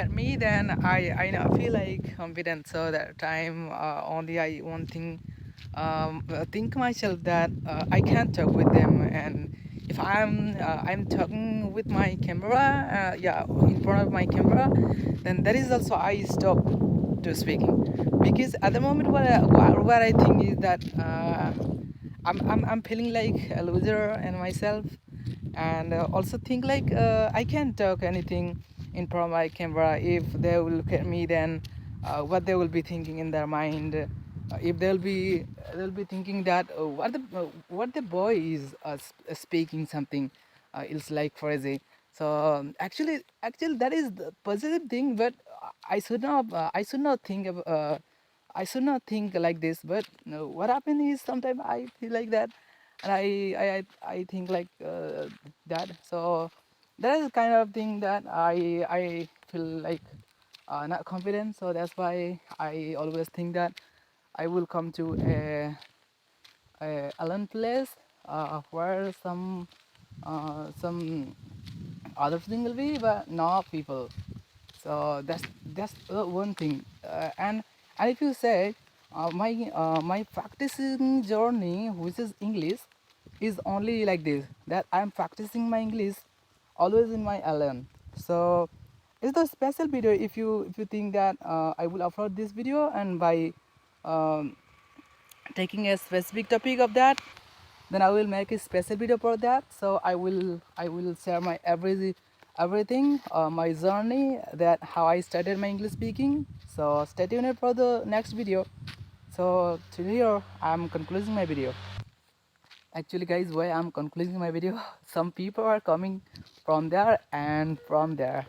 at me, then I now feel like confident. So that time only I one thing think myself that I can talk with them, and if I'm talking with my camera, yeah, in front of my camera, then that is also I stop to speaking, because at the moment what I think is that I'm feeling like a loser in myself, and also think like I can't talk anything in front of my camera. If they will look at me, then what they will be thinking in their mind, if they'll be thinking that what the boy is speaking something it's like crazy. So actually that is the positive thing, but I should not think of I should not think like this. But no, what happened is sometimes I feel like that, and I think like that. So that is kind of thing that I feel like not confident. So that's why I always think that I will come to a alone place where some other thing will be, but not people. So that's one thing. And if you say my practicing journey, which is English, is only like this, that I'm practicing my English always in my alone. So it's the special video. If you think that I will upload this video, and by um, taking a specific topic of that, then I will make a special video for that. So I will share my everything, my journey, that how I started my English speaking. So stay tuned for the next video. So to here I'm concluding my video. Actually guys, why I'm concluding my video, some people are coming from there and from there.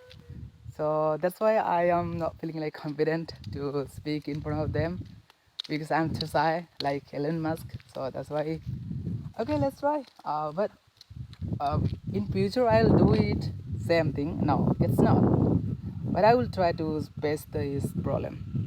So that's why I am not feeling like confident to speak in front of them, because I'm too shy like Elon Musk. So that's why. Okay, let's try. But in future I'll do it same thing. No, it's not. But I will try to face this problem.